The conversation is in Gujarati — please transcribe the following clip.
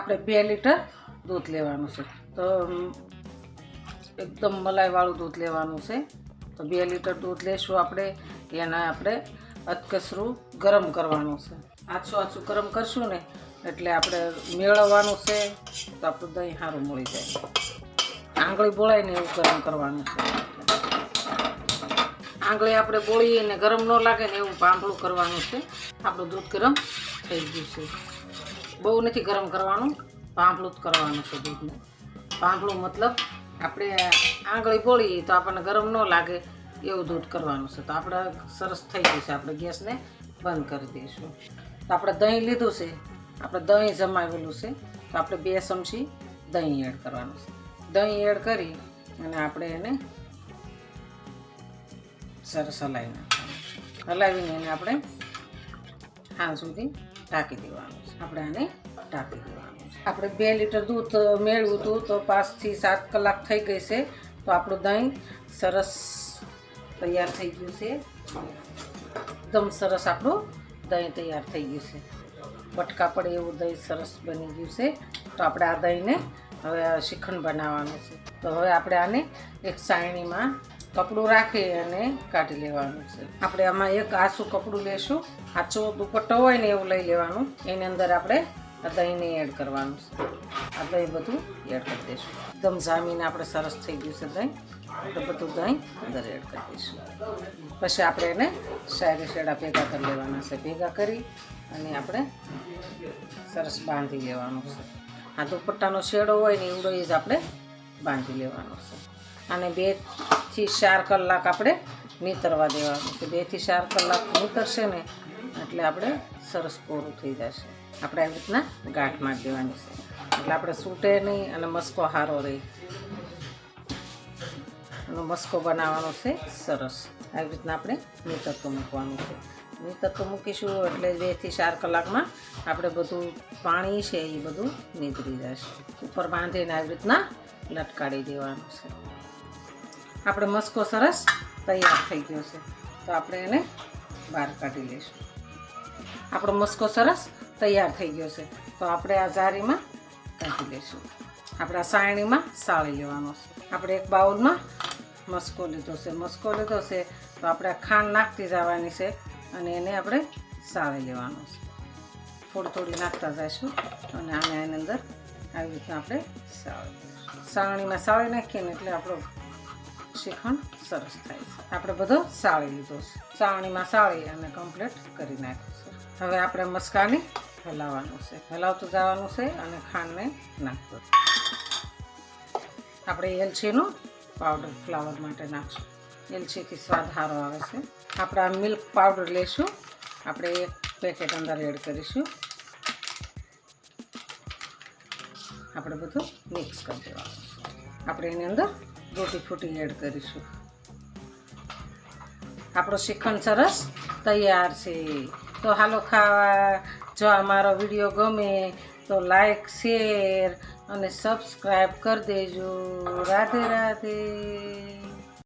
આપણે 2 લીટર દૂધ લેવાનું છે. તો એકદમ મલાઈવાળું દૂધ લેવાનું છે. તો 2 લીટર દૂધ લેશું આપણે. એને આપણે અધકચરું ગરમ કરવાનું છે. આછું ગરમ કરશું ને એટલે આપણે મેળવવાનું છે તો આપણું દહીં સારું મળી જાય. આંગળી બોળાય ને એવું ગરમ કરવાનું છે. આંગળી આપણે બોળીને ગરમ ન લાગે ને એવું પાંપળું કરવાનું છે. આપણું દૂધ ગરમ થઈ ગયું છે. બહુ નથી ગરમ કરવાનું, પાંપળું જ કરવાનું છે દૂધને. પાંપળું મતલબ આપણે આંગળી બોળીએ તો આપણને ગરમ ન લાગે એવું દૂધ કરવાનું છે. તો આપણે સરસ થઈ ગયું છે. આપણે ગેસને બંધ કરી દઈશું. તો આપણે દહીં લીધું છે, આપણે દહીં જમાવેલું છે. તો આપણે 2 ચમચી દહીં એડ કરવાનું છે. દહીં એડ કરી અને આપણે એને સરસ હલાવી નાખવાનું. હલાવીને એને આપણે સાંજ સુધી ઢાંકી દેવાનું છે. આપણે આને ઢાંકી દેવાનું છે. આપણે 2 લીટર દૂધ મેળવ્યું હતું તો 5 થી 7 કલાક થઈ ગઈ છે. તો આપણું દહીં સરસ તૈયાર થઈ ગયું છે. એકદમ સરસ આપણું દહીં તૈયાર થઈ ગયું છે. બટકા પડે એવું દહીં સરસ બની ગયું છે. તો આપણે આ દહીંને હવે શ્રીખંડ બનાવવાનું છે. તો હવે આપણે આને એક સાયણીમાં કપડું રાખી અને કાઢી લેવાનું છે. આપણે આમાં એક આછું કપડું લેશું. આછો દુપટ્ટો હોય ને એવું લઈ લેવાનું. એની અંદર આપણે આ દહીંને એડ કરવાનું છે. આ દહીં બધું એડ કરી દઈશું. એકદમ જામીને આપણે સરસ થઈ ગયું છે દહીં. તો બધું દહીં અંદર એડ કરી દઈશું. પછી આપણે એને શેડા ભેગા કરી લેવાના છે. ભેગા કરી અને આપણે સરસ બાંધી લેવાનું છે. આ દુપટ્ટાનો શેડો હોય ને એવડો જ આપણે બાંધી લેવાનો છે. અને 2 થી 4 કલાક આપણે નીતરવા દેવાનું છે. 2 થી 4 કલાક નીતરશે ને એટલે આપણે સરસ કોરું થઈ જશે. આપણે આવી રીતના ગાંઠ મારી દેવાની છે એટલે આપણે સૂટે નહીં અને મસ્કો સારો રહે. એનો મસ્કો બનાવવાનો છે સરસ. આવી રીતના આપણે નીતરતું મૂકવાનું છે. નીતરતું મૂકીશું એટલે 2 થી 4 કલાકમાં આપણે બધું પાણી છે એ બધું નીતરી જશે. ઉપર બાંધીને આવી રીતના લટકાડી દેવાનું છે. આપણે મસ્કો સરસ તૈયાર થઈ ગયો છે. તો આપણે એને બહાર કાઢી લઈશું. આપણો મસ્કો સરસ તૈયાર થઈ ગયો છે. તો આપણે આ જારીમાં કાઢી લઈશું. આપણે આ સાયણીમાં સાળી લેવાનો છે. આપણે એક બાઉલમાં મસ્કો લીધો છે. તો આપણે ખાંડ નાખતી જવાની છે અને એને આપણે સાળી લેવાનો છે. થોડી નાખતા જઈશું અને આને એની અંદર આવી રીતના આપણે સાળણીમાં સાળી નાખીએ ને એટલે આપણો શ્રીખંડ સરસ થાય છે. આપણે બધો સાળી લીધો છે. સાળણીમાં સાળી અને કમ્પ્લીટ કરી નાખ્યું છે. હવે આપણે મસ્કાને હલાવવાનું છે. હલાવતું જવાનું છે અને ખાંડને નાખવું. આપણે એલચીનો પાવડર ફ્લાવર માટે નાખશું. એલચીથી સ્વાદ સારો આવે છે. આપણે આ મિલ્ક પાવડર લઈશું. આપણે 1 પેકેટ અંદર એડ કરીશું. આપણે બધું મિક્સ કરી દેવાનું. આપણે એની અંદર રોટી ફૂટી એડ કરીશું. આપણો શ્રીખંડ સરસ તૈયાર છે. તો હાલો ખાવા. જો અમારો વિડીયો ગમે તો લાઈક, શેર અને સબસ્ક્રાઈબ કરી દેજો. રાધે રાધે.